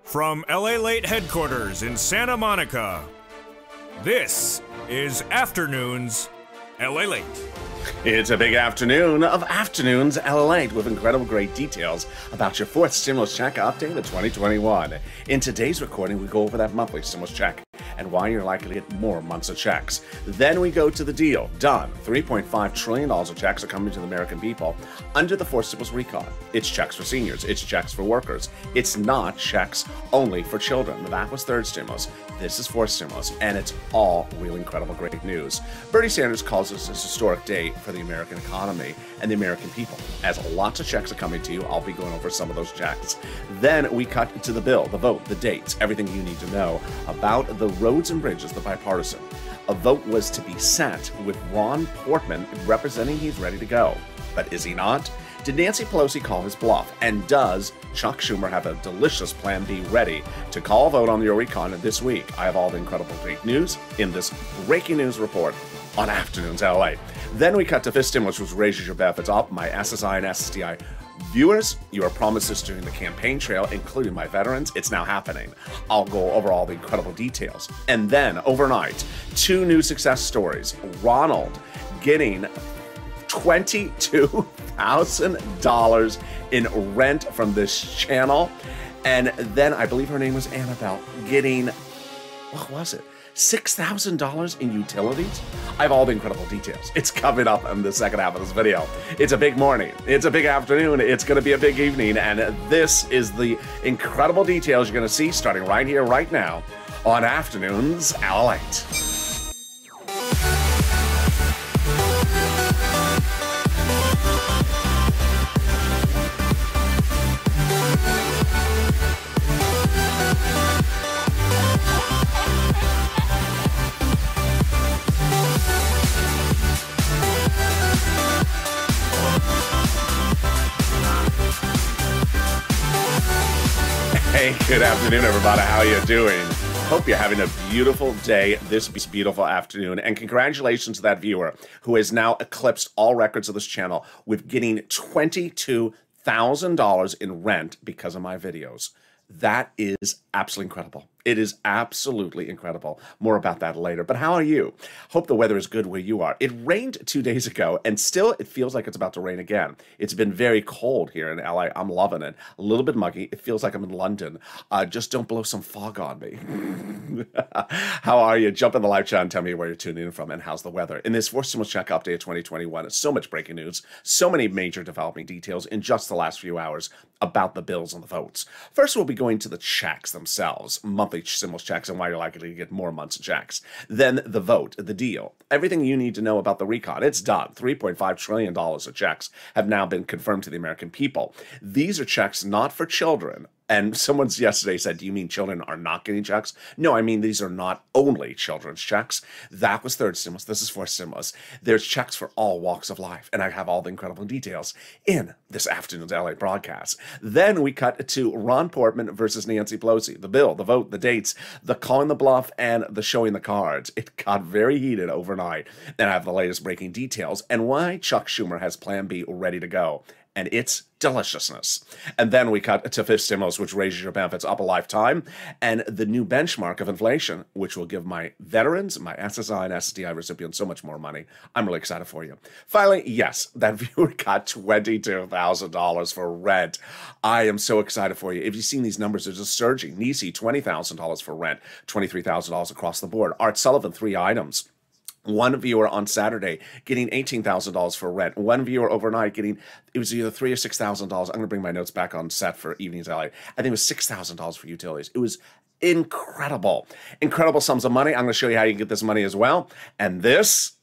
From LALATE headquarters in Santa Monica, this is Afternoons LALATE. It's a big afternoon of Afternoons LALATE with incredible great details about your fourth stimulus check update of 2021. In today's recording, we go over that monthly stimulus check and why you're likely to get more months of checks. Then we go to the deal. Done. $3.5 trillion of checks are coming to the American people under the fourth stimulus recon. It's checks for seniors. It's checks for workers. It's not checks only for children. That was third stimulus. This is fourth stimulus, and it's all really incredible great news. Bernie Sanders calls this a historic day for the American economy and the American people. As lots of checks are coming to you, I'll be going over some of those checks. Then we cut to the bill, the vote, the dates, everything you need to know about the roads and bridges, the bipartisan. A vote was to be set with Ron Portman representing he's ready to go. But is he not? Did Nancy Pelosi call his bluff? And does Chuck Schumer have a delicious Plan B ready to call a vote on the recon this week? I have all the incredible great news in this breaking news report on Afternoons LA. Then we cut to fifth stimulus, which raises your benefits up. My SSI and SSDI viewers, you were promised this during the campaign trail, including my veterans. It's now happening. I'll go over all the incredible details. And then overnight, two new success stories. Ronald getting $22,000 in rent from this channel. And then I believe her name was Annabelle getting, what was it? $6,000 in utilities? I have all the incredible details. It's coming up in the second half of this video. It's a big morning. It's a big afternoon. It's going to be a big evening. And this is the incredible details you're going to see starting right here, right now on Afternoons LALATE. Hey, good afternoon, everybody. How you doing? Hope you're having a beautiful day this beautiful afternoon. And congratulations to that viewer who has now eclipsed all records of this channel with getting $22,000 in rent because of my videos. That is absolutely incredible. It is absolutely incredible. More about that later. But how are you? Hope the weather is good where you are. It rained 2 days ago, and still it feels like it's about to rain again. It's been very cold here in LA. I'm loving it. A little bit muggy. It feels like I'm in London. Just don't blow some fog on me. How are you? Jump in the live chat and tell me where you're tuning in from and how's the weather. In this fourth stimulus check update of 2021, it's so much breaking news, so many major developing details in just the last few hours about the bills and the votes. First, we'll be going to the checks themselves, monthly stimulus checks, and why you're likely to get more months of checks. Then the vote, the deal, everything you need to know about the recon. It's done. $3.5 trillion of checks have now been confirmed to the American people. These are checks not for children. And someone yesterday said, do you mean children are not getting checks? No, I mean these are not only children's checks. That was third stimulus. This is fourth stimulus. There's checks for all walks of life. And I have all the incredible details in this afternoon's LA broadcast. Then we cut to Ron Portman versus Nancy Pelosi. The bill, the vote, the dates, the calling the bluff, and the showing the cards. It got very heated overnight. And I have the latest breaking details and why Chuck Schumer has Plan B ready to go. And it's deliciousness. And then we cut to fifth stimulus, which raises your benefits up a lifetime, and the new benchmark of inflation, which will give my veterans, my SSI and SSDI recipients so much more money. I'm really excited for you. Finally, yes, that viewer got $22,000 for rent. I am so excited for you. If you've seen these numbers, they're just surging. Nisi, $20,000 for rent, $23,000 across the board. Art Sullivan, 3 items. One viewer on Saturday getting $18,000 for rent. One viewer overnight getting, it was either $3,000 or $6,000. I'm going to bring my notes back on set for Evenings LA. I think it was $6,000 for utilities. It was incredible. Incredible sums of money. I'm going to show you how you can get this money as well. And this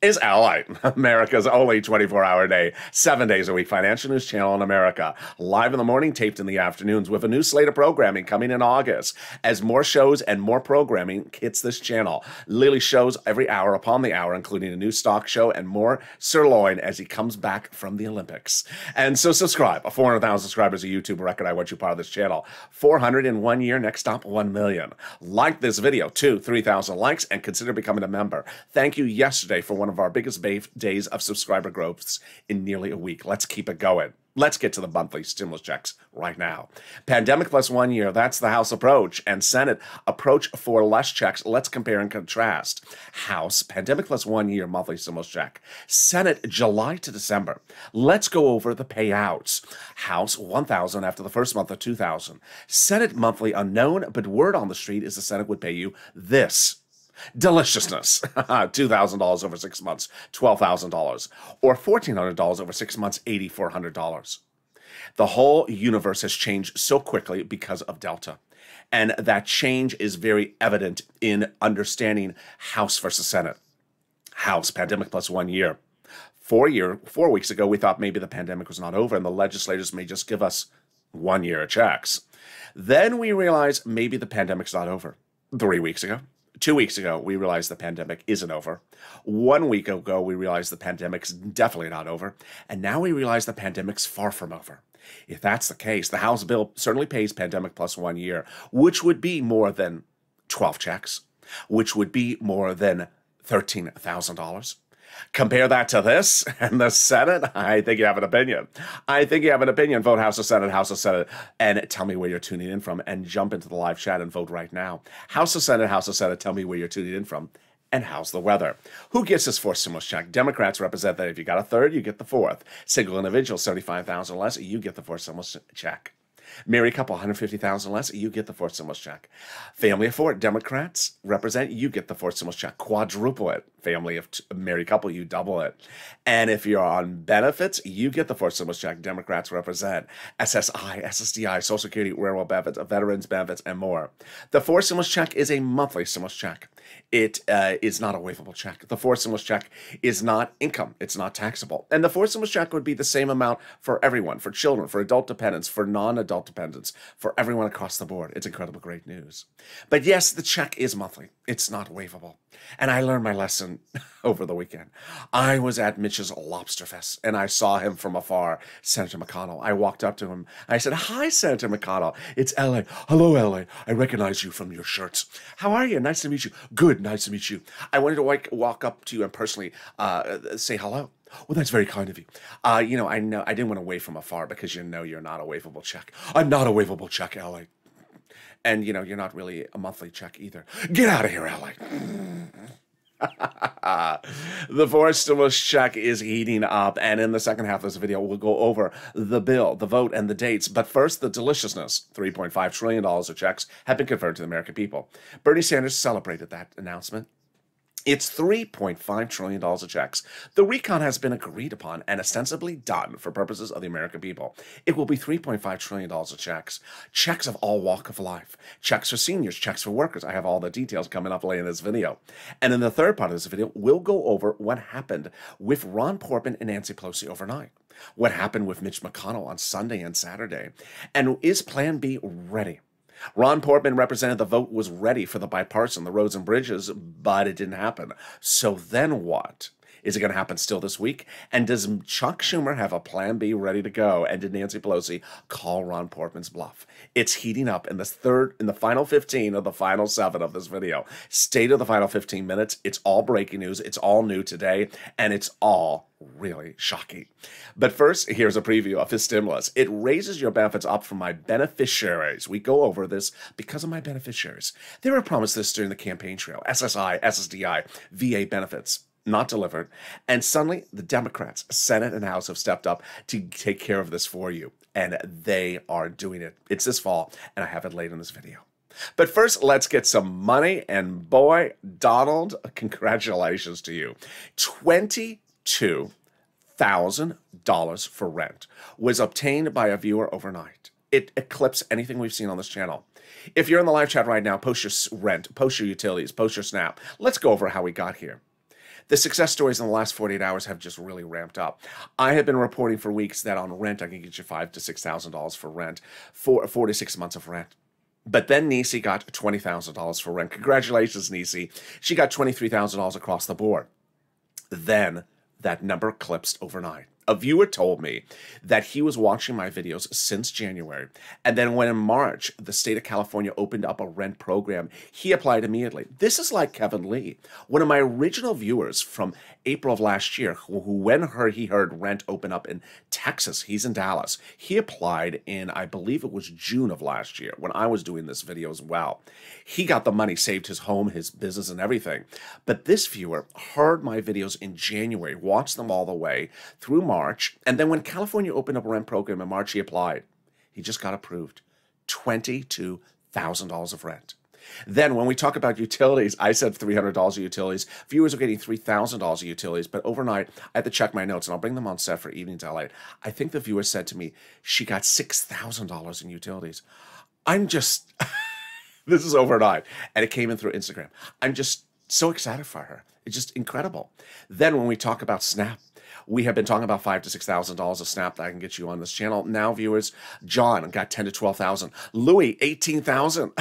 is LALATE, America's only 24-hour day, 7 days a week financial news channel in America. Live in the morning, taped in the afternoons with a new slate of programming coming in August as more shows and more programming hits this channel. Lily shows every hour upon the hour, including a new stock show and more sirloin as he comes back from the Olympics. And so subscribe. 400,000 subscribers, a YouTube record. I want you part of this channel. 400 in 1 year, next stop 1 million. Like this video, 3,000 likes, and consider becoming a member. Thank you yesterday for one of our biggest days of subscriber growths in nearly a week. Let's keep it going. Let's get to the monthly stimulus checks right now. Pandemic plus 1 year, that's the House approach, and Senate approach for less checks. Let's compare and contrast. House, pandemic plus 1 year monthly stimulus check. Senate, July to December. Let's go over the payouts. House, $1,000 after the first month of $2,000. Senate monthly unknown, but word on the street is the Senate would pay you this. Deliciousness, $2,000 over 6 months, $12,000, or $1,400 over 6 months, $8,400. The whole universe has changed so quickly because of Delta, and that change is very evident in understanding House versus Senate. House, pandemic plus 1 year. 4 weeks ago, we thought maybe the pandemic was not over and the legislators may just give us 1 year of checks. Then we realized maybe the pandemic's not over. 3 weeks ago. 2 weeks ago, we realized the pandemic isn't over. 1 week ago, we realized the pandemic's definitely not over. And now we realize the pandemic's far from over. If that's the case, the House bill certainly pays pandemic plus 1 year, which would be more than 12 checks, which would be more than $13,000. Compare that to this and the Senate. I think you have an opinion. I think you have an opinion. Vote House or Senate, House or Senate, and tell me where you're tuning in from and jump into the live chat and vote right now. House or Senate, House or Senate, tell me where you're tuning in from and how's the weather. Who gets this fourth stimulus check? Democrats represent that if you got a third, you get the fourth. Single individual, $75,000 less, you get the fourth stimulus check. Married couple, $150,000 less, you get the fourth stimulus check. Family of four, Democrats represent, you get the fourth stimulus check. Quadruple it. Family of married couple, you double it. And if you're on benefits, you get the fourth stimulus check. Democrats represent SSI, SSDI, Social Security, railroad benefits, veterans benefits, and more. The fourth stimulus check is a monthly stimulus check. It is not a waivable check. The fourth stimulus check is not income. It's not taxable. And the fourth stimulus check would be the same amount for everyone, for children, for adult dependents, for non-adult dependents, for everyone across the board. It's incredible, great news. But yes, the check is monthly. It's not waivable. And I learned my lesson over the weekend. I was at Mitch's Lobster Fest, and I saw him from afar, Senator McConnell. I walked up to him. I said, "Hi, Senator McConnell. It's LA. Hello, LA. I recognize you from your shirts. How are you? Nice to meet you. Good. Nice to meet you. I wanted to walk up to you and personally say hello." "Well, that's very kind of you. I didn't want to wave from afar because you're not a waivable check." "I'm not a waivable check, LA. And, you're not really a monthly check either." "Get out of here, LA." The fourth stimulus check is heating up, and in the second half of this video, we'll go over the bill, the vote, and the dates. But first, the deliciousness. $3.5 trillion of checks have been conferred to the American people. Bernie Sanders celebrated that announcement. It's $3.5 trillion of checks. The recon has been agreed upon and ostensibly done for purposes of the American people. It will be $3.5 trillion of checks. Checks of all walk of life. Checks for seniors, checks for workers. I have all the details coming up later in this video. And in the third part of this video, we'll go over what happened with Ron Portman and Nancy Pelosi overnight. What happened with Mitch McConnell on Sunday and Saturday. And is Plan B ready? Ron Portman represented the vote was ready for the bipartisan, the roads and bridges, but it didn't happen. So then what? Is it going to happen still this week? And does Chuck Schumer have a plan B ready to go? And did Nancy Pelosi call Ron Portman's bluff? It's heating up in the final 15 of the final 7 of this video. Stay to the final 15 minutes. It's all breaking news. It's all new today. And it's all really shocking. But first, here's a preview of his stimulus. It raises your benefits up for my beneficiaries. We go over this because of my beneficiaries. They were promised this during the campaign trail. SSI, SSDI, VA benefits. Not delivered. And suddenly, the Democrats, Senate and House have stepped up to take care of this for you. And they are doing it. It's this fall, and I have it laid in this video. But first, let's get some money. And boy, Donald, congratulations to you. $22,000 for rent was obtained by a viewer overnight. It eclipsed anything we've seen on this channel. If you're in the live chat right now, post your rent, post your utilities, post your SNAP. Let's go over how we got here. The success stories in the last 48 hours have just really ramped up. I have been reporting for weeks that on rent, I can get you $5,000 to $6,000 for rent, 4 to 6 months of rent. But then Niecy got $20,000 for rent. Congratulations, Niecy. She got $23,000 across the board. Then that number eclipsed overnight. A viewer told me that he was watching my videos since January, and then when in March, the state of California opened up a rent program, he applied immediately. This is like Kevin Lee, one of my original viewers from April of last year, who when he heard rent open up in Texas, he's in Dallas, he applied in, I believe it was June of last year, when I was doing this video as well. He got the money, saved his home, his business, and everything. But this viewer heard my videos in January, watched them all the way through March, and then when California opened up a rent program in March, he applied. He just got approved. $22,000 of rent. Then when we talk about utilities, I said $300 of utilities. Viewers are getting $3,000 of utilities, but overnight, I had to check my notes, and I'll bring them on set for Evenings LA. I think the viewer said to me, she got $6,000 in utilities. I'm just, this is overnight, and it came in through Instagram. I'm just so excited for her. It's just incredible. Then when we talk about Snap, we have been talking about $5,000 to $6,000 of Snap that I can get you on this channel. Now, viewers, John got $10,000 to $12,000. Louis, $18,000.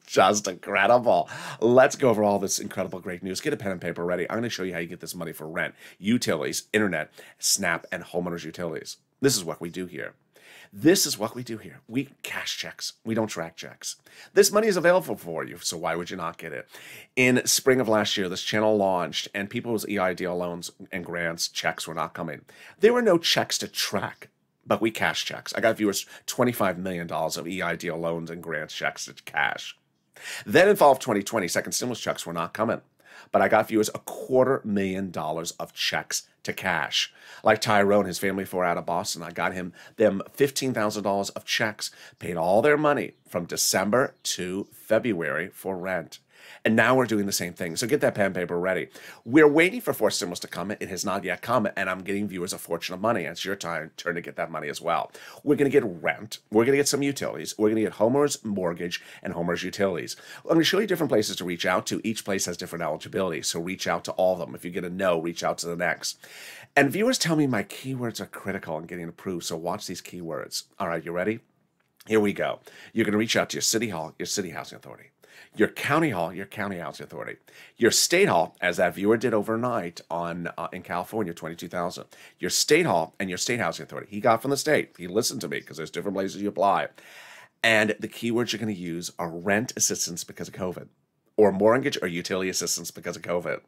Just incredible. Let's go over all this incredible, great news. Get a pen and paper ready. I'm going to show you how you get this money for rent, utilities, internet, Snap, and homeowners utilities. This is what we do here. This is what we do here. We cash checks. We don't track checks. This money is available for you, so why would you not get it? In spring of last year, this channel launched, and people's EIDL loans and grants checks were not coming. There were no checks to track, but we cash checks. I got viewers $25 million of EIDL loans and grants checks to cash. Then in fall of 2020, second stimulus checks were not coming, but I got viewers $250,000 of checks to cash. Like Tyrone, his family 4 out of Boston, I got them $15,000 of checks, paid all their money from December to February for rent. And now we're doing the same thing. So get that pen and paper ready. We're waiting for fourth stimulus to come. It has not yet come, and I'm getting viewers a fortune of money. It's your turn to get that money as well. We're going to get rent. We're going to get some utilities. We're going to get homeowners mortgage and homeowners utilities. I'm going to show you different places to reach out to. Each place has different eligibility, so reach out to all of them. If you get a no, reach out to the next. And viewers tell me my keywords are critical in getting approved, so watch these keywords. All right, you ready? Here we go. You're going to reach out to your city hall, your city housing authority. Your county hall, your county housing authority. Your state hall, as that viewer did overnight in California, 22,000. Your state hall and your state housing authority. He got from the state. He listened to me because there's different places you apply. And the keywords you're going to use are rent assistance because of COVID, or mortgage or utility assistance because of COVID.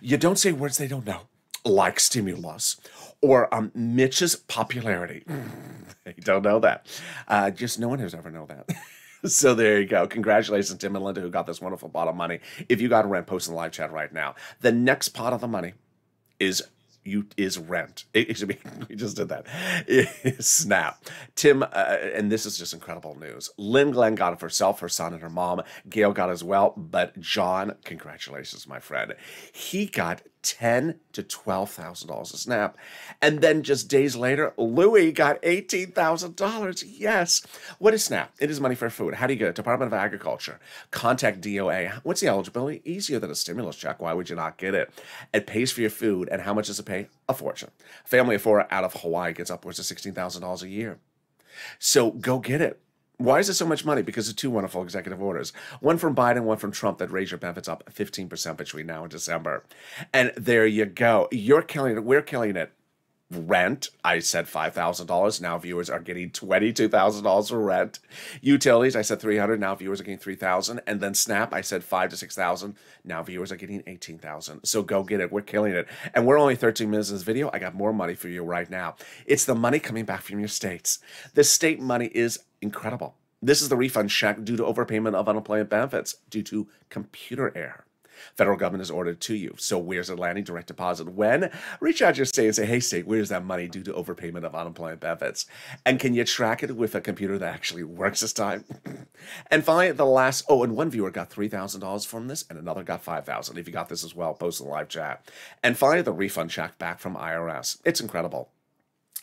You don't say words they don't know, like stimulus or Mitch's popularity. You don't know that. Just no one has ever known that. So there you go. Congratulations, Tim and Linda, who got this wonderful pot of money. If you got a rent, post in the live chat right now. The next pot of the money is rent. We just did that. Snap. Tim, and this is just incredible news. Lynn Glenn got it for herself, her son, and her mom. Gail got it as well. But John, congratulations, my friend. He got $10,000 to $12,000 of Snap. And then just days later, Louis got $18,000. Yes. What is Snap? It is money for food. How do you get it? Department of Agriculture. Contact DOA. What's the eligibility? Easier than a stimulus check. Why would you not get it? It pays for your food. And how much does it pay? A fortune. A family of 4 out of Hawaii gets upwards of $16,000 a year. So go get it. Why is it so much money? Because of 2 wonderful executive orders. One from Biden, one from Trump that raise your benefits up 15% between now and December. And there you go. You're killing it. We're killing it. Rent, I said $5,000. Now viewers are getting $22,000 for rent. Utilities, I said $300. Now viewers are getting $3,000. And then Snap, I said $5,000 to $6,000. Now viewers are getting $18,000. So go get it. We're killing it. And we're only 13 minutes in this video. I got more money for you right now. It's the money coming back from your states. The state money is incredible. This is the refund check due to overpayment of unemployment benefits due to computer error. Federal government has ordered to you. So where's it landing? Direct deposit. When? Reach out to your state and say, hey, state, where's that money due to overpayment of unemployment benefits? And can you track it with a computer that actually works this time? And finally, the last, and one viewer got $3,000 from this and another got $5,000. If you got this as well, post in the live chat. And finally, the refund check back from IRS. It's incredible.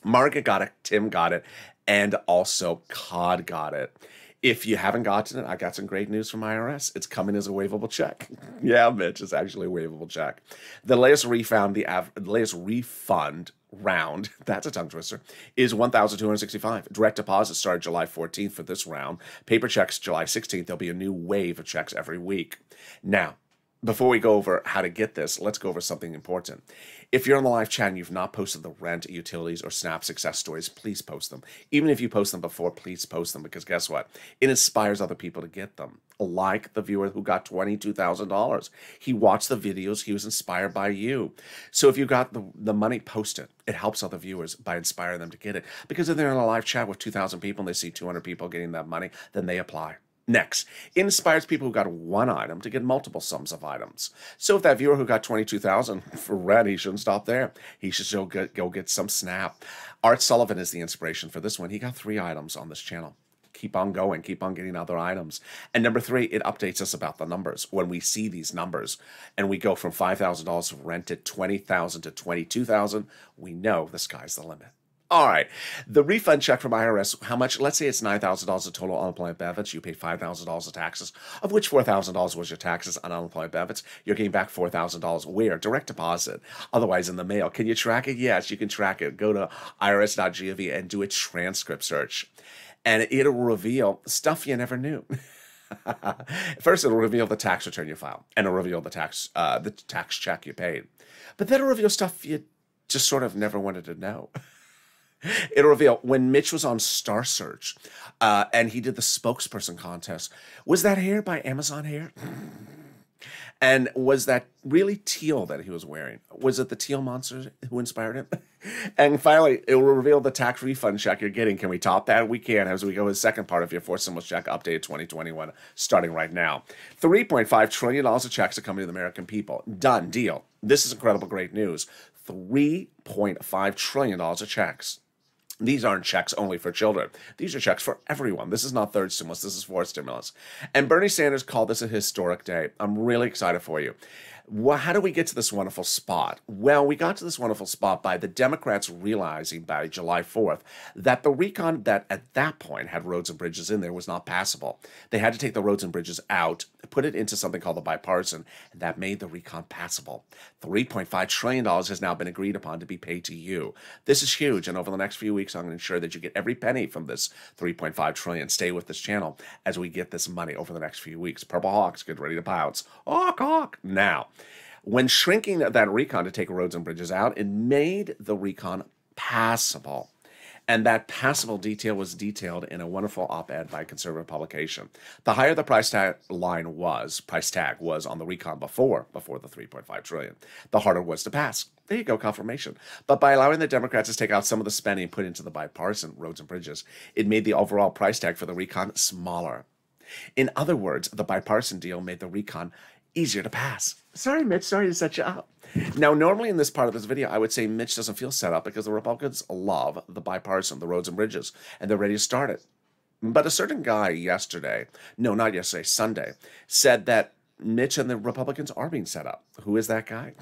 Margaret got it, Tim got it, and also Cod got it. If you haven't gotten it, I got some great news from IRS. It's coming as a waivable check. Yeah, Mitch, it's actually a waivable check. The latest refund, round, that's a tongue twister, is $1,265. Direct deposit started July 14th for this round. Paper checks July 16th. There'll be a new wave of checks every week. Now, Before we go over how to get this, let's go over something important. If you're on the live chat and you've not posted the rent, utilities, or Snap success stories, please post them. Even if you post them before, please post them, because guess what? It inspires other people to get them. Like the viewer who got $22,000. He watched the videos. He was inspired by you. So if you got the money, post it. It helps other viewers by inspiring them to get it. Because if they're in a live chat with 2,000 people and they see 200 people getting that money, then they apply. Next, it inspires people who got one item to get multiple sums of items. So if that viewer who got $22,000 for rent, he shouldn't stop there. He should go get some Snap. Art Sullivan is the inspiration for this one. He got 3 items on this channel. Keep on going. Keep on getting other items. And number 3, it updates us about the numbers. When we see these numbers and we go from $5,000 of rent to $20,000 to $22,000, we know the sky's the limit. All right, the refund check from IRS, how much? Let's say it's $9,000 of total unemployment benefits. You paid $5,000 of taxes, of which $4,000 was your taxes on unemployment benefits. You're getting back $4,000. Where? Direct deposit. Otherwise, in the mail. Can you track it? Yes, you can track it. Go to irs.gov and do a transcript search. And it'll reveal stuff you never knew. First, it'll reveal the tax return you filed, and it'll reveal the tax check you paid. But then it'll reveal stuff you just sort of never wanted to know. It'll reveal when Mitch was on Star Search and he did the spokesperson contest. Was that hair by Amazon Hair? And was that really teal that he was wearing? Was it the teal monster who inspired him? And finally, it will reveal the tax refund check you're getting. Can we top that? We can, as we go to the second part of your 4 stimulus check updated 2021, starting right now. $3.5 trillion of checks are coming to the American people. Done deal. This is incredible, great news. $3.5 trillion of checks. These aren't checks only for children. These are checks for everyone. This is not third stimulus. This is fourth stimulus. And Bernie Sanders called this a historic day. I'm really excited for you. Well, how do we get to this wonderful spot? Well, we got to this wonderful spot by the Democrats realizing by July 4th that the recon that at that point had roads and bridges in there was not passable. They had to take the roads and bridges out, put it into something called the bipartisan, and that made the recon passable. $3.5 trillion has now been agreed upon to be paid to you. This is huge, and over the next few weeks, I'm going to ensure that you get every penny from this $3.5 trillion. Stay with this channel as we get this money over the next few weeks. Purple Hawks, get ready to pounce. Hawk, hawk. Now, when shrinking that recon to take roads and bridges out, it made the recon passable. And that passable detail was detailed in a wonderful op-ed by a conservative publication. The higher the price tag was on the recon before the $3.5 trillion, the harder it was to pass. There you go, confirmation. But by allowing the Democrats to take out some of the spending and put into the bipartisan roads and bridges, it made the overall price tag for the recon smaller. In other words, the bipartisan deal made the recon easier to pass. Sorry, Mitch, sorry to set you up. Now, normally in this part of this video, I would say Mitch doesn't feel set up because the Republicans love the bipartisan, the roads and bridges, and they're ready to start it. But a certain guy yesterday, no, not yesterday, Sunday, said that Mitch and the Republicans are being set up. Who is that guy?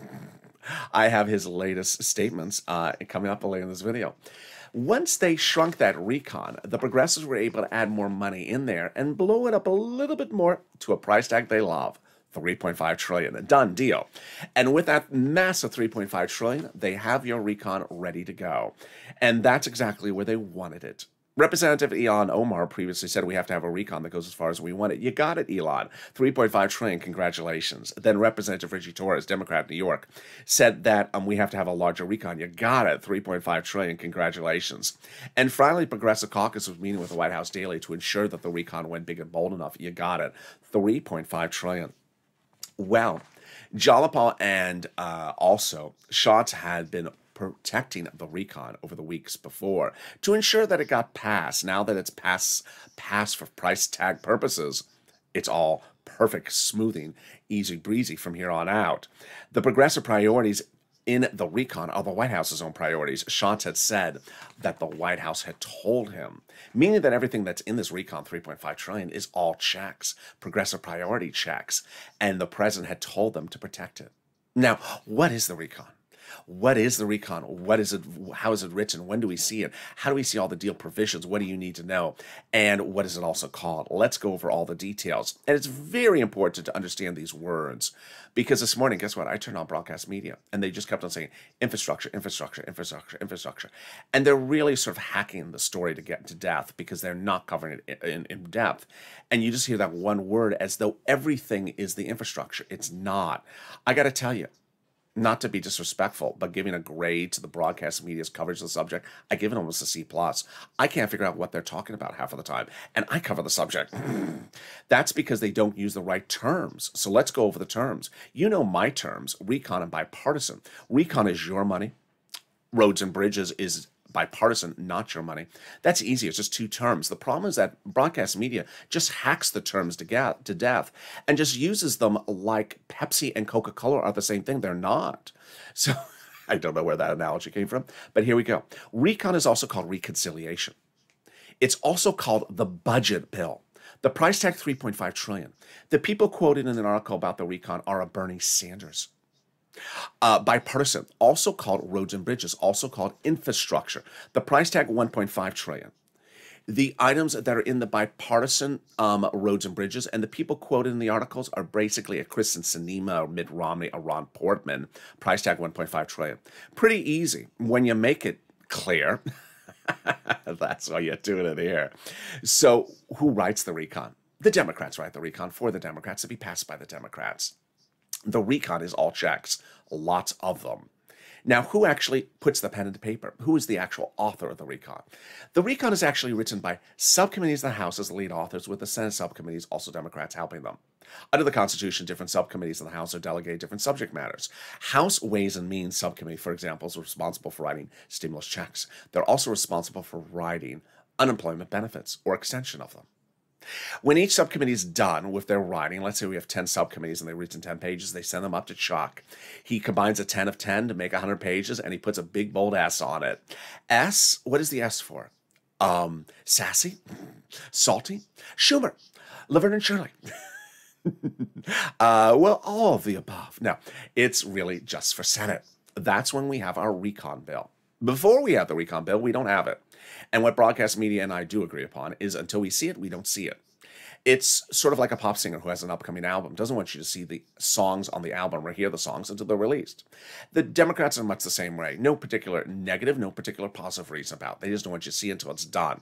I have his latest statements coming up later in this video. Once they shrunk that recon, the progressives were able to add more money in there and blow it up a little bit more to a price tag they love. $3.5 trillion, a done deal. And with that massive $3.5 trillion, they have your recon ready to go. And that's exactly where they wanted it. Representative Ilhan Omar previously said we have to have a recon that goes as far as we want it. You got it, Elon. $3.5 trillion, congratulations. Then Representative Richie Torres, Democrat of New York, said that we have to have a larger recon. You got it, $3.5 trillion, congratulations. And finally, Progressive Caucus was meeting with the White House daily to ensure that the recon went big and bold enough. You got it, $3.5 trillion. Well, Jalapal and also Schatz had been protecting the recon over the weeks before to ensure that it got passed. Now that it's passed for price tag purposes, it's all perfect, smoothing, easy breezy from here on out. The progressive priorities in the recon are the White House's own priorities. Schatz had said that the White House had told him, meaning that everything that's in this recon, $3.5 trillion, is all checks, progressive priority checks, and the president had told them to protect it. Now, what is the recon? What is the recon? What is it? How is it written? When do we see it? How do we see all the deal provisions? What do you need to know? And what is it also called? Let's go over all the details. And it's very important to understand these words, because this morning, guess what? I turned on broadcast media and they just kept on saying infrastructure, infrastructure, infrastructure, infrastructure. And they're really sort of hacking the story to get to death because they're not covering it in depth. And you just hear that one word as though everything is the infrastructure. It's not. I got to tell you, not to be disrespectful, but giving a grade to the broadcast media's coverage of the subject, I give it almost a C+. I can't figure out what they're talking about half of the time, and I cover the subject. That's because they don't use the right terms. So let's go over the terms. You know my terms, recon and bipartisan. Recon is your money. Roads and bridges is bipartisan, not your money. That's easy. It's just two terms. The problem is that broadcast media just hacks the terms to death and just uses them like Pepsi and Coca-Cola are the same thing. They're not. So I don't know where that analogy came from, but here we go. Recon is also called reconciliation. It's also called the budget bill. The price tag, $3.5 trillion. The people quoted in an article about the recon are a Bernie Sanders. Bipartisan, also called roads and bridges, also called infrastructure. The price tag, $1.5 trillion. The items that are in the bipartisan roads and bridges, and the people quoted in the articles are basically a Kristen Sinema, or Mitt Romney, or Ron Portman. Price tag, $1.5 trillion. Pretty easy when you make it clear. That's why you're doing it here. So who writes the recon? The Democrats write the recon for the Democrats to be passed by the Democrats. The recon is all checks, lots of them. Now, who actually puts the pen into paper? Who is the actual author of the recon? The recon is actually written by subcommittees of the House as the lead authors, with the Senate subcommittees, also Democrats, helping them. Under the Constitution, different subcommittees in the House are delegated different subject matters. House Ways and Means Subcommittee, for example, is responsible for writing stimulus checks. They're also responsible for writing unemployment benefits or extension of them. When each subcommittee is done with their writing, let's say we have 10 subcommittees and they've written 10 pages, they send them up to Chuck. He combines a 10 of 10 to make 100 pages, and he puts a big bold S on it. S, what is the S for? Sassy? Salty? Schumer? Laverne and Shirley? Well, all of the above. No, it's really just for Senate. That's when we have our recon bill. Before we have the recon bill, we don't have it. And what broadcast media and I do agree upon is until we see it, we don't see it. It's sort of like a pop singer who has an upcoming album, doesn't want you to see the songs on the album or hear the songs until they're released. The Democrats are much the same way. No particular negative, no particular positive reason about it. They just don't want you to see it until it's done.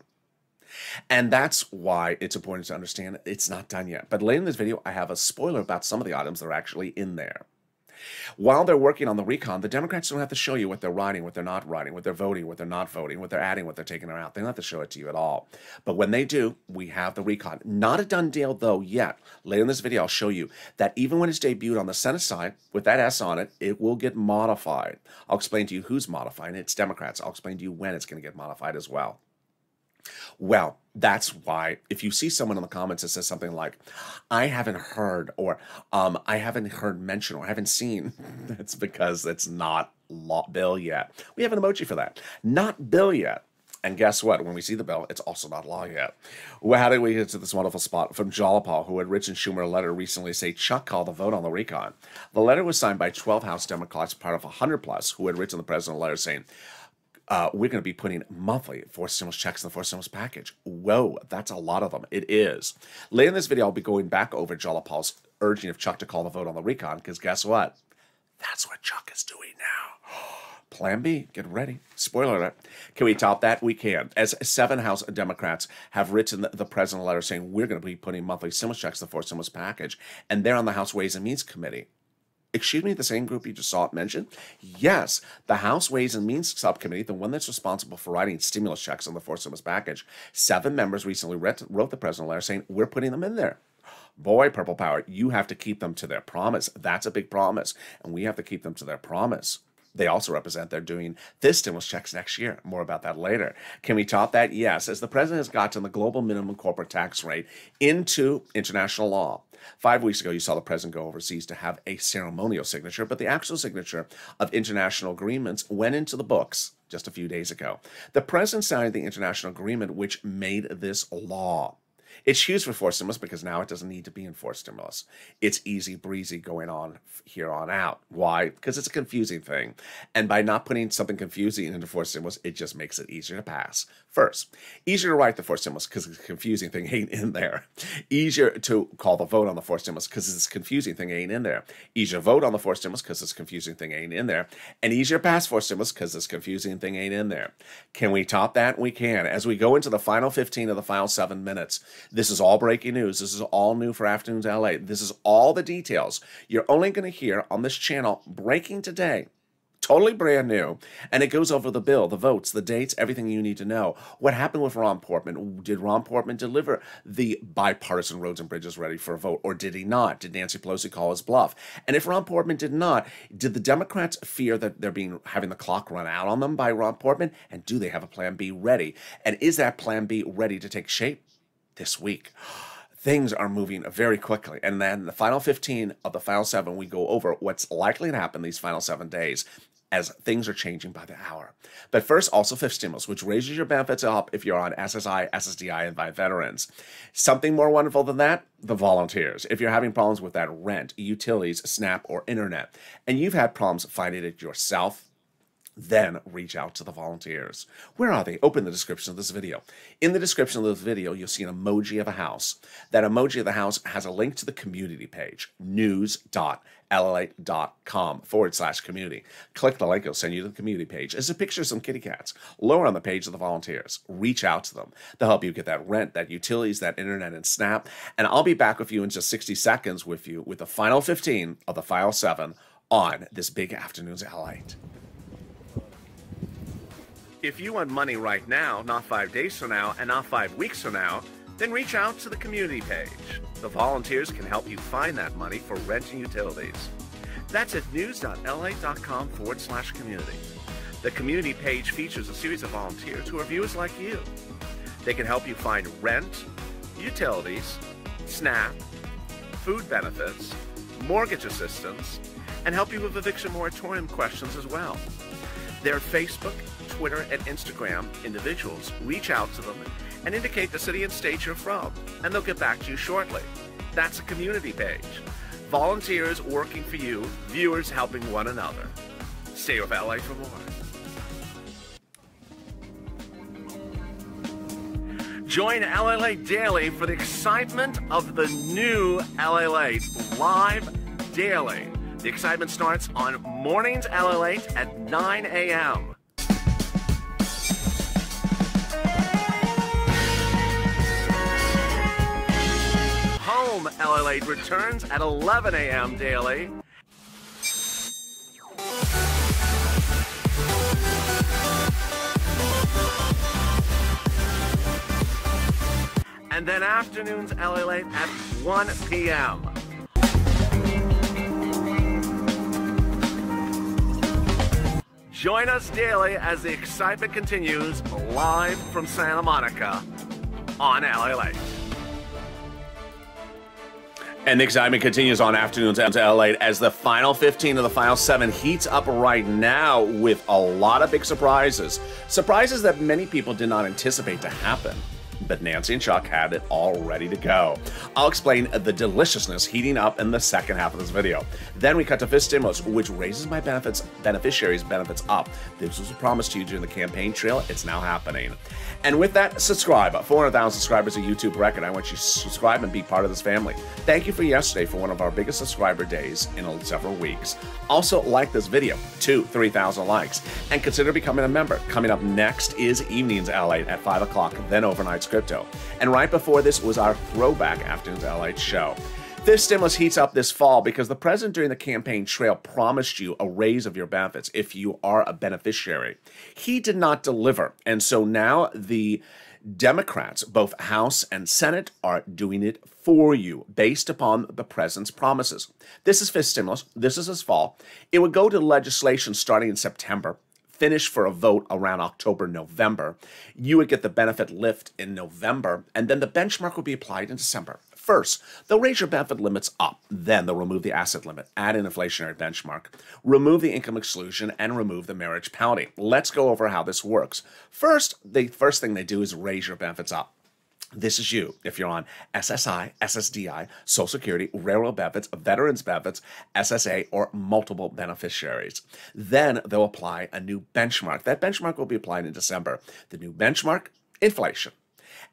And that's why it's important to understand it's not done yet. But later in this video, I have a spoiler about some of the items that are actually in there. While they're working on the recon, the Democrats don't have to show you what they're writing, what they're not writing, what they're voting, what they're not voting, what they're adding, what they're taking out. They don't have to show it to you at all. But when they do, we have the recon. Not a done deal, though, yet. Later in this video, I'll show you that even when it's debuted on the Senate side, with that S on it, it will get modified. I'll explain to you who's modifying it. It's Democrats. I'll explain to you when it's going to get modified as well. Well, that's why if you see someone in the comments that says something like, I haven't heard, or I haven't heard mention, or I haven't seen, that's because it's not bill yet. We have an emoji for that. Not bill yet. And guess what? When we see the bill, it's also not law yet. Well, how did we get to this wonderful spot from Jalopal, who had written Schumer a letter recently say, Chuck called the vote on the recon. The letter was signed by 12 House Democrats, part of 100 plus, who had written the president a letter saying, we're going to be putting monthly forced stimulus checks in the forced stimulus package. Whoa, that's a lot of them. It is. Later in this video, I'll be going back over Jalopal's urging of Chuck to call the vote on the recon, because guess what? That's what Chuck is doing now. Plan B, get ready. Spoiler alert. Can we top that? We can. As 7 House Democrats have written the president a letter saying we're going to be putting monthly stimulus checks in the forced stimulus package, and they're on the House Ways and Means Committee. Excuse me, the same group you just saw it mentioned? Yes, the House Ways and Means Subcommittee, the one that's responsible for writing stimulus checks on the forced stimulus package. 7 members recently wrote the president a letter saying, we're putting them in there. Boy, Purple Power, you have to keep them to their promise. That's a big promise, and we have to keep them to their promise. They also represent they're doing this stimulus checks next year. More about that later. Can we top that? Yes. As the president has gotten the global minimum corporate tax rate into international law. 5 weeks ago, you saw the president go overseas to have a ceremonial signature, but the actual signature of international agreements went into the books just a few days ago. The president signed the international agreement which made this law. It's huge for forced stimulus because now it doesn't need to be in forced stimulus. It's easy breezy going on here on out. Why? Because it's a confusing thing. And by not putting something confusing into forced stimulus, it just makes it easier to pass. First, easier to write the forced stimulus because the confusing thing ain't in there. Easier to call the vote on the forced stimulus because this confusing thing ain't in there. Easier to vote on the forced stimulus because this confusing thing ain't in there. And easier to pass forced stimulus because this confusing thing ain't in there. Can we top that? We can. As we go into the final 15 of the final 7 minutes, this is all breaking news. This is all new for Afternoons LA. This is all the details you're only going to hear on this channel breaking today. Totally brand new. And it goes over the bill, the votes, the dates, everything you need to know. What happened with Ron Portman? Did Ron Portman deliver the bipartisan roads and bridges ready for a vote, or did he not? Did Nancy Pelosi call his bluff? And if Ron Portman did not, did the Democrats fear that they're having the clock run out on them by Ron Portman? And do they have a plan B ready? And is that plan B ready to take shape this week? Things are moving very quickly. And then the final 15 of the final 7, we go over what's likely to happen these final 7 days as things are changing by the hour. But first, also fifth stimulus, which raises your benefits up if you're on SSI, SSDI, and by veterans. Something more wonderful than that, the volunteers. If you're having problems with that rent, utilities, SNAP, or internet, and you've had problems finding it yourself, then reach out to the volunteers. Where are they? Open the description of this video. In the description of this video, you'll see an emoji of a house. That emoji of the house has a link to the community page, news.lalate.com/community. Click the link, it'll send you to the community page. There's a picture of some kitty cats. Lower on the page of the volunteers. Reach out to them. They'll help you get that rent, that utilities, that internet, and SNAP. And I'll be back with you in just 60 seconds with the final 15 of the final 7 on this big Afternoons LALATE. If you want money right now, not 5 days from now, and not 5 weeks from now, then reach out to the community page. The volunteers can help you find that money for rent and utilities. That's at news.lalate.com/community. The community page features a series of volunteers who are viewers like you. They can help you find rent, utilities, SNAP, food benefits, mortgage assistance, and help you with eviction moratorium questions as well. Their Facebook, Twitter, and Instagram individuals. Reach out to them and indicate the city and state you're from, and they'll get back to you shortly. That's a community page. Volunteers working for you, viewers helping one another. Stay with LA for more. Join LALATE daily for the excitement of the new LALATE live daily. The excitement starts on mornings LALATE at 9 a.m. Home LALATE returns at 11 a.m. daily. And then afternoons LALATE at 1 p.m. Join us daily as the excitement continues live from Santa Monica on LALATE. And the excitement continues on Afternoons LALATE as the final 15 of the final 7 heats up right now with a lot of big surprises. Surprises that many people did not anticipate to happen. But Nancy and Chuck had it all ready to go. I'll explain the deliciousness heating up in the second half of this video. Then we cut to fifth stimulus, which raises my beneficiaries' benefits up. This was a promise to you during the campaign trail. It's now happening. And with that, subscribe. 400,000 subscribers, a YouTube record. I want you to subscribe and be part of this family. Thank you for yesterday for one of our biggest subscriber days in several weeks. Also, like this video, 3,000 likes, and consider becoming a member. Coming up next is Evenings LALATE at 5 o'clock, then Overnight's Crypto. And right before this was our throwback Afternoons LALATE show. This stimulus heats up this fall because the president during the campaign trail promised you a raise of your benefits if you are a beneficiary. He did not deliver, and so now the Democrats, both House and Senate, are doing it for you based upon the president's promises. This is fifth stimulus. This is this fall. It would go to legislation starting in September, finish for a vote around October, November. You would get the benefit lift in November, and then the benchmark would be applied in December. First, they'll raise your benefit limits up. Then they'll remove the asset limit, add an inflationary benchmark, remove the income exclusion, and remove the marriage penalty. Let's go over how this works. First, the first thing they do is raise your benefits up. This is you if you're on SSI, SSDI, Social Security, railroad benefits, veterans benefits, SSA, or multiple beneficiaries. Then they'll apply a new benchmark. That benchmark will be applied in December. The new benchmark, inflation.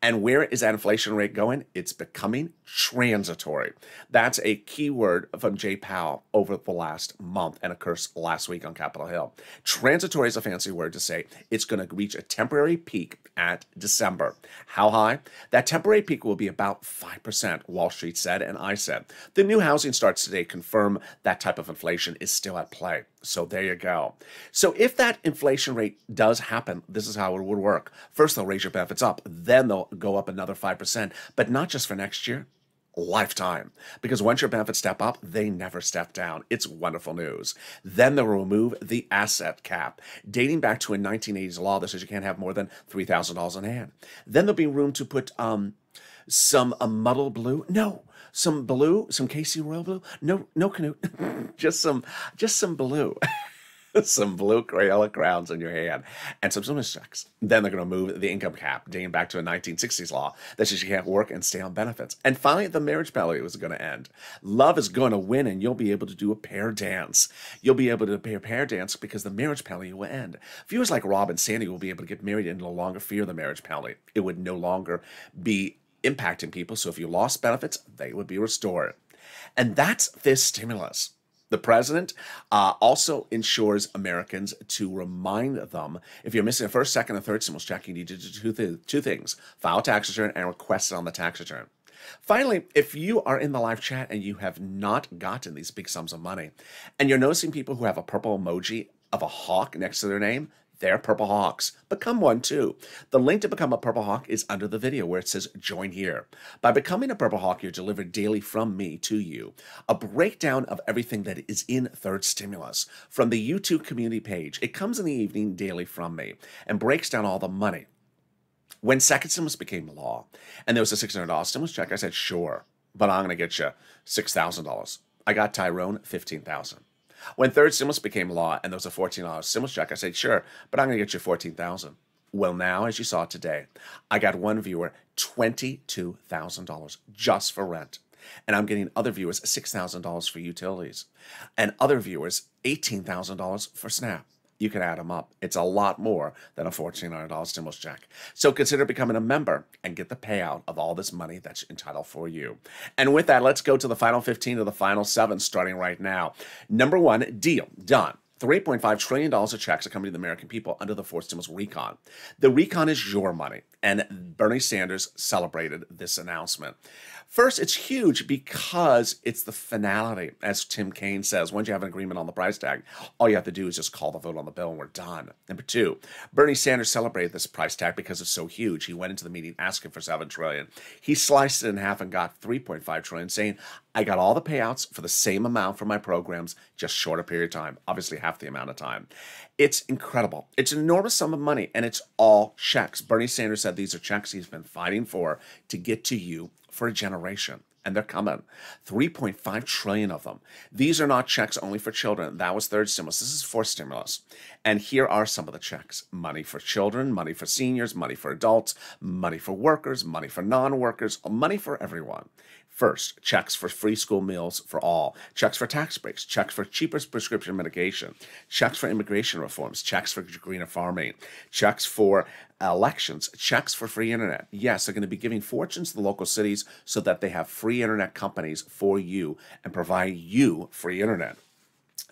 And where is that inflation rate going? It's becoming transitory. That's a key word from Jay Powell over the last month and occurs last week on Capitol Hill. Transitory is a fancy word to say it's going to reach a temporary peak at December. How high? That temporary peak will be about 5%, Wall Street said, and I said. The new housing starts today confirm that type of inflation is still at play. So there you go. So if that inflation rate does happen, this is how it would work. First, they'll raise your benefits up. Then they'll go up another 5%, but not just for next year, lifetime. Because once your benefits step up, they never step down. It's wonderful news. Then they'll remove the asset cap, dating back to a 1980s law that says you can't have more than $3,000 in hand. Then there'll be room to put some muddle blue. No. Some blue, some Casey Royal blue. No Canute, just some blue. Some blue Crayola crowns in your hand and some stimulus checks. Then they're going to move the income cap, dating back to a 1960s law that says you can't work and stay on benefits. And finally, the marriage penalty was going to end. Love is going to win, and you'll be able to do a pair dance. You'll be able to pay a pair dance because the marriage penalty will end. Viewers like Rob and Sandy will be able to get married and no longer fear the marriage penalty. It would no longer be impacting people. So if you lost benefits, they would be restored. And that's this stimulus. The president also ensures Americans to remind them, if you're missing a first, second, or third stimulus check, you need to do two things: file a tax return and request it on the tax return. Finally, if you are in the live chat and you have not gotten these big sums of money, and you're noticing people who have a purple emoji of a hawk next to their name, they're Purple Hawks. Become one too. The link to become a Purple Hawk is under the video where it says join here. By becoming a Purple Hawk, you're delivered daily from me to you a breakdown of everything that is in third stimulus from the YouTube community page. It comes in the evening daily from me and breaks down all the money. When second stimulus became law and there was a $600 stimulus check, I said, sure, but I'm going to get you $6,000. I got Tyrone $15,000. When third stimulus became law and there was a $14 stimulus check, I said, sure, but I'm going to get you $14,000. Well, now, as you saw today, I got one viewer $22,000 just for rent. And I'm getting other viewers $6,000 for utilities. And other viewers $18,000 for SNAP. You can add them up. It's a lot more than a $1,400 stimulus check. So consider becoming a member and get the payout of all this money that's entitled for you. And with that, let's go to the final 15 of the final 7 starting right now. Number 1, deal, done. $3.5 trillion of checks are coming to the American people under the fourth stimulus recon. The recon is your money, and Bernie Sanders celebrated this announcement. First, it's huge because it's the finality. As Tim Kaine says, once you have an agreement on the price tag, all you have to do is just call the vote on the bill and we're done. Number 2, Bernie Sanders celebrated this price tag because it's so huge. He went into the meeting asking for $7 trillion. He sliced it in half and got $3.5 trillion, saying, I got all the payouts for the same amount for my programs, just shorter period of time, obviously half the amount of time. It's incredible. It's an enormous sum of money, and it's all checks. Bernie Sanders said these are checks he's been fighting for to get to you for a generation, and they're coming. 3.5 trillion of them. These are not checks only for children. That was third stimulus. This is fourth stimulus. And here are some of the checks. Money for children, money for seniors, money for adults, money for workers, money for non-workers, money for everyone. First, checks for free school meals for all, checks for tax breaks, checks for cheaper prescription medication, checks for immigration reforms, checks for greener farming, checks for elections, checks for free internet. Yes, they're going to be giving fortunes to the local cities so that they have free internet companies for you and provide you free internet.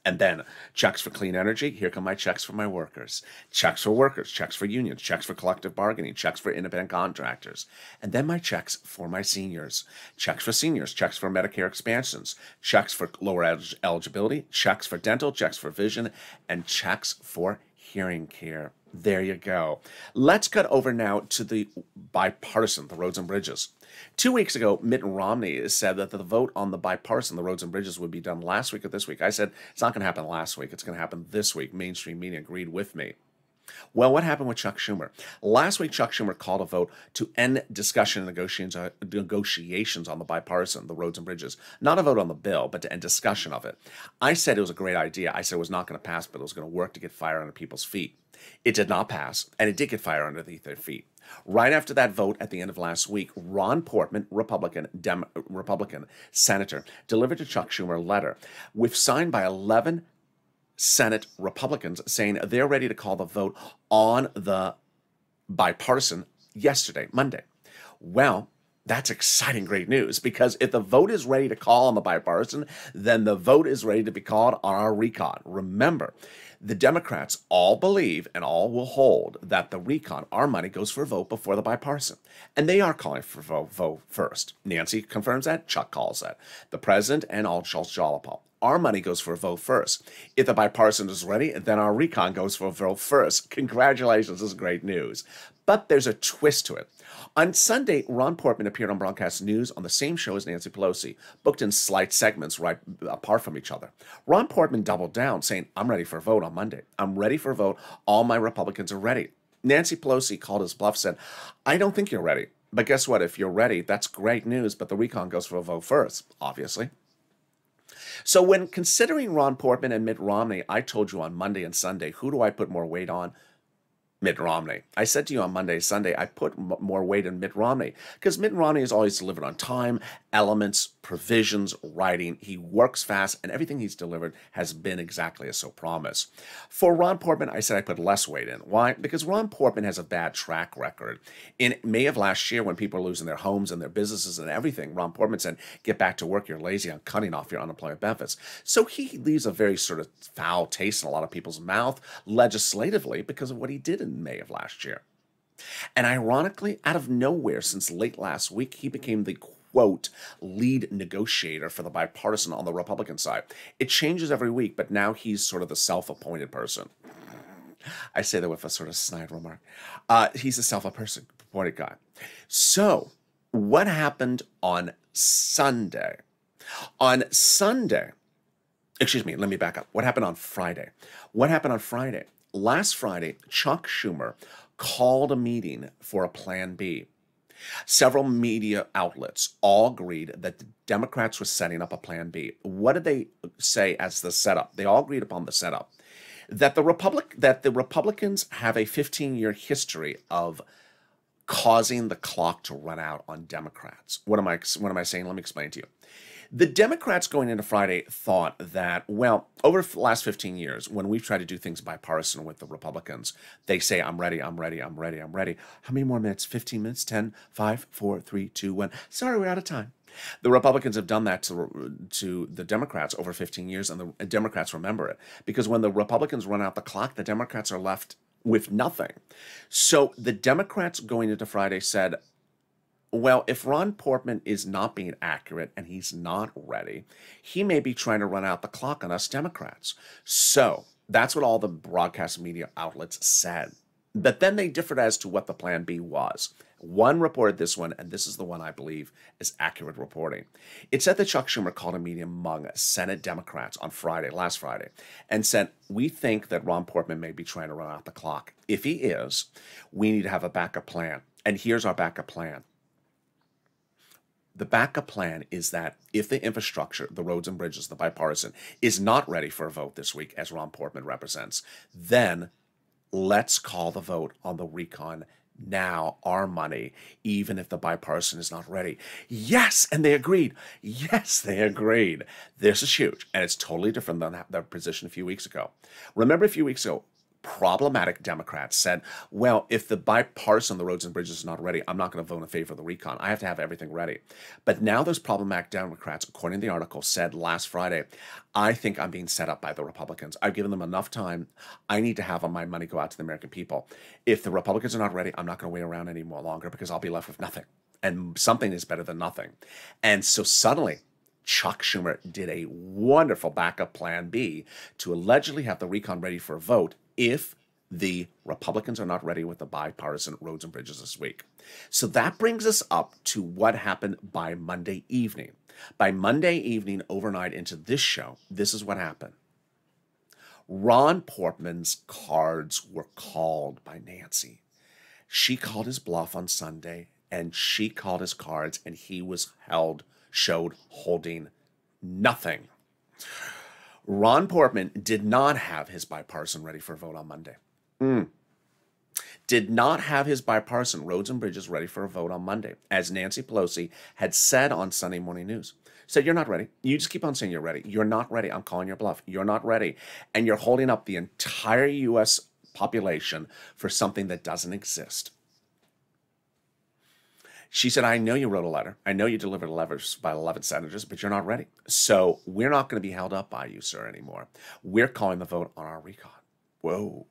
And then checks for clean energy. Here come my checks for my workers. Checks for workers, checks for unions, checks for collective bargaining, checks for independent contractors. And then my checks for my seniors. Checks for seniors, checks for Medicare expansions, checks for lower eligibility, checks for dental, checks for vision, and checks for hearing care. There you go. Let's cut over now to the bipartisan, the roads and bridges. 2 weeks ago, Mitt Romney said that the vote on the bipartisan, the roads and bridges, would be done last week or this week. I said, it's not going to happen last week. It's going to happen this week. Mainstream media agreed with me. Well, what happened with Chuck Schumer? Last week, Chuck Schumer called a vote to end discussion and negotiations on the bipartisan, the roads and bridges. Not a vote on the bill, but to end discussion of it. I said it was a great idea. I said it was not going to pass, but it was going to work to get fire under people's feet. It did not pass, and it did get fire underneath their feet. Right after that vote at the end of last week, Ron Portman, Republican senator, delivered to Chuck Schumer a letter signed by 11 Senate Republicans saying they're ready to call the vote on the bipartisan yesterday, Monday. Well, that's exciting, great news, because if the vote is ready to call on the bipartisan, then the vote is ready to be called on our recon. Remember, the Democrats all believe and all will hold that the recon, our money, goes for a vote before the bipartisan. And they are calling for vote first. Nancy confirms that. Chuck calls that. The president and all Schultz Jollapal. Our money goes for a vote first. If the bipartisan is ready, then our recon goes for a vote first. Congratulations, this is great news. But there's a twist to it. On Sunday, Ron Portman appeared on broadcast news on the same show as Nancy Pelosi, booked in slight segments right apart from each other. Ron Portman doubled down, saying, I'm ready for a vote on Monday. I'm ready for a vote. All my Republicans are ready. Nancy Pelosi called his bluff, said, I don't think you're ready. But guess what? If you're ready, that's great news, but the recon goes for a vote first, obviously. So when considering Ron Portman and Mitt Romney, I told you on Monday and Sunday, who do I put more weight on? Mitt Romney. I said to you on Monday, Sunday, I put more weight in Mitt Romney because Mitt Romney has always delivered on time, elements, provisions, writing. He works fast, and everything he's delivered has been exactly as so promised. For Ron Portman, I said I put less weight in. Why? Because Ron Portman has a bad track record. In May of last year, when people were losing their homes and their businesses and everything, Ron Portman said, get back to work, you're lazy, I'm cutting off your unemployment benefits. So he leaves a very sort of foul taste in a lot of people's mouth legislatively because of what he did in May of last year. And ironically, out of nowhere, since late last week, he became the quote lead negotiator for the bipartisan on the Republican side. It changes every week, but now he's sort of the self-appointed person. I say that with a sort of snide remark. He's a self-appointed guy. So what happened on Sunday? On Sunday, excuse me, let me back up. What happened on Friday? What happened on Friday? Last Friday, Chuck Schumer called a meeting for a Plan B. Several media outlets all agreed that the Democrats were setting up a Plan B. What did they say as the setup? They all agreed upon the setup. That the Republicans have a 15-year history of causing the clock to run out on Democrats. What am I saying? Let me explain to you. The Democrats going into Friday thought that, well, over the last 15 years, when we've tried to do things bipartisan with the Republicans, they say, I'm ready, I'm ready, I'm ready, I'm ready. How many more minutes? 15 minutes? 10, 5, 4, 3, 2, 1. Sorry, we're out of time. The Republicans have done that to the Democrats over 15 years, and the Democrats remember it. Because when the Republicans run out the clock, the Democrats are left with nothing. So the Democrats going into Friday said, well, if Ron Portman is not being accurate and he's not ready, he may be trying to run out the clock on us Democrats. So that's what all the broadcast media outlets said. But then they differed as to what the Plan B was. One reported this one, and this is the one I believe is accurate reporting. It said that Chuck Schumer called a meeting among Senate Democrats on Friday, last Friday, and said, we think that Ron Portman may be trying to run out the clock. If he is, we need to have a backup plan. And here's our backup plan. The backup plan is that if the infrastructure, the roads and bridges, the bipartisan, is not ready for a vote this week, as Ron Portman represents, then let's call the vote on the recon now, our money, even if the bipartisan is not ready. Yes, and they agreed. Yes, they agreed. This is huge, and it's totally different than their position a few weeks ago. Remember a few weeks ago, problematic Democrats said, well, if the bipartisan, the roads and bridges is not ready, I'm not going to vote in favor of the recon. I have to have everything ready. But now those problematic Democrats, according to the article, said last Friday, I think I'm being set up by the Republicans. I've given them enough time. I need to have my money go out to the American people. If the Republicans are not ready, I'm not going to wait around any more longer because I'll be left with nothing. And something is better than nothing. And so suddenly, Chuck Schumer did a wonderful backup Plan B to allegedly have the recon ready for a vote if the Republicans are not ready with the bipartisan roads and bridges this week. So that brings us up to what happened by Monday evening. By Monday evening, overnight into this show, this is what happened. Ron Portman's cards were called by Nancy. She called his bluff on Sunday, and she called his cards, and he was showed holding nothing. Ron Portman did not have his bipartisan ready for a vote on Monday. did not have his bipartisan roads and bridges ready for a vote on Monday, as Nancy Pelosi had said on Sunday Morning News. Said, you're not ready. You just keep on saying you're ready. You're not ready. I'm calling your bluff. You're not ready. And you're holding up the entire U.S. population for something that doesn't exist. She said, I know you wrote a letter. I know you delivered letters by 11 senators, but you're not ready. So we're not going to be held up by you, sir, anymore. We're calling the vote on our recon. Whoa.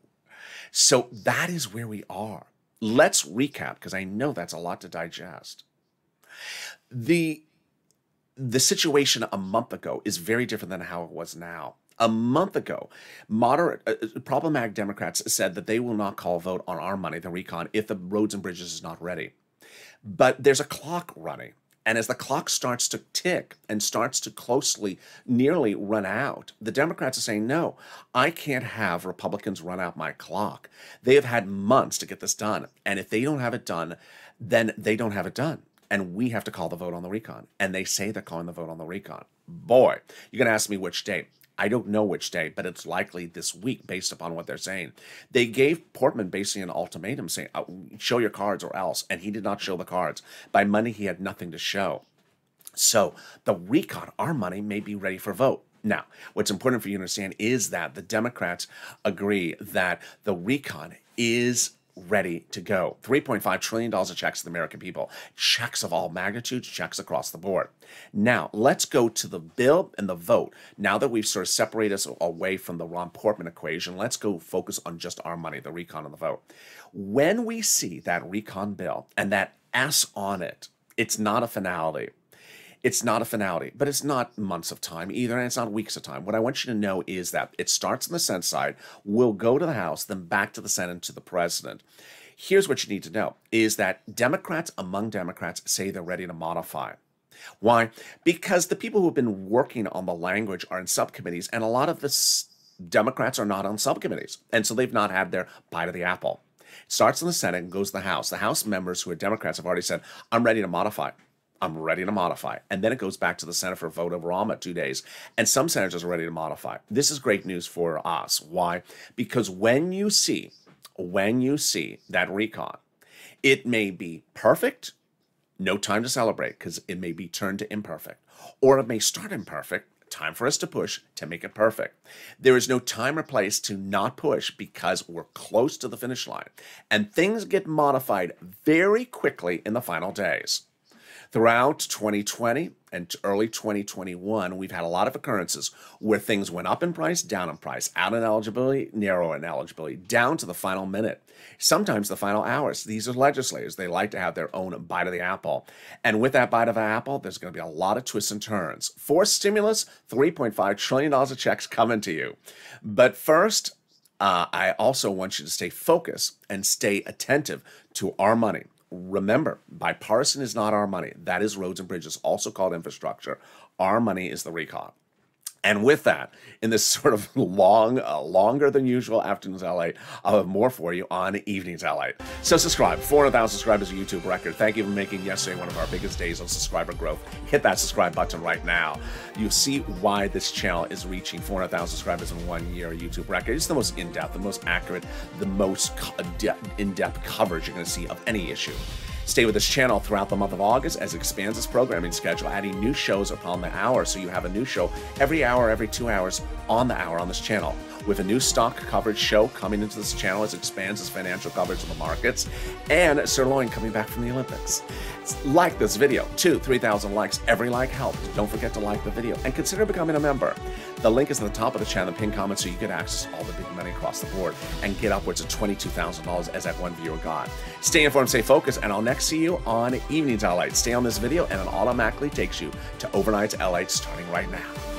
So that is where we are. Let's recap, because I know that's a lot to digest. The situation a month ago is very different than how it was now. A month ago, moderate, problematic Democrats said that they will not call a vote on our money, the recon, if the roads and bridges is not ready. But there's a clock running. And as the clock starts to tick and starts to nearly run out, the Democrats are saying, no, I can't have Republicans run out my clock. They have had months to get this done. And if they don't have it done, then they don't have it done. And we have to call the vote on the recon. And they say they're calling the vote on the recon. Boy, you're going to ask me which day. I don't know which day, but it's likely this week based upon what they're saying. They gave Portman basically an ultimatum saying, show your cards or else. And he did not show the cards. By Monday, he had nothing to show. So the recon, our money, may be ready for vote. Now, what's important for you to understand is that the Democrats agree that the recon is ready to go. $3.5 trillion of checks to the American people. Checks of all magnitudes, checks across the board. Now, let's go to the bill and the vote. Now that we've sort of separated us away from the Ron Portman equation, let's go focus on just our money, the recon and the vote. When we see that recon bill and that S on it, it's not a finality. It's not a finality, but it's not months of time either, and it's not weeks of time. What I want you to know is that it starts on the Senate side, will go to the House, then back to the Senate, to the President. Here's what you need to know, is that Democrats among Democrats say they're ready to modify. Why? Because the people who have been working on the language are in subcommittees, and a lot of the Democrats are not on subcommittees, and so they've not had their bite of the apple. It starts in the Senate and goes to the House. The House members who are Democrats have already said, I'm ready to modify. I'm ready to modify. And then it goes back to the Senate for a vote over Alma 2 days. And some senators are ready to modify. This is great news for us. Why? Because when you see that recon, it may be perfect, no time to celebrate because it may be turned to imperfect. Or it may start imperfect, time for us to push to make it perfect. There is no time or place to not push because we're close to the finish line. And things get modified very quickly in the final days. Throughout 2020 and early 2021, we've had a lot of occurrences where things went up in price, down in price, out in eligibility, narrow in eligibility, down to the final minute, sometimes the final hours. These are legislators. They like to have their own bite of the apple. And with that bite of the apple, there's going to be a lot of twists and turns. For stimulus, $3.5 trillion of checks coming to you. But first, I also want you to stay focused and stay attentive to our money. Remember, bipartisan is not our money. That is roads and bridges, also called infrastructure. Our money is the recon. And with that, in this sort of longer than usual Afternoons LA, I'll have more for you on Evenings LA. So subscribe. 400,000 subscribers, a YouTube record. Thank you for making yesterday one of our biggest days of subscriber growth. Hit that subscribe button right now. You'll see why this channel is reaching 400,000 subscribers in 1 year, a YouTube record. It's the most in-depth, the most accurate, the most in-depth coverage you're going to see of any issue. Stay with this channel throughout the month of August as it expands its programming schedule, adding new shows upon the hour, so you have a new show every hour, every 2 hours on the hour on this channel. With a new stock coverage show coming into this channel as it expands its financial coverage of the markets, and Sirloin coming back from the Olympics. Like this video, 3,000 likes. Every like helps. Don't forget to like the video and consider becoming a member. The link is at the top of the channel, pinned comment, so you get access to all the big money across the board and get upwards of $22,000 as that one viewer got. Stay informed, stay focused, and I'll next see you on Evenings LA. Stay on this video and it automatically takes you to Overnight LA starting right now.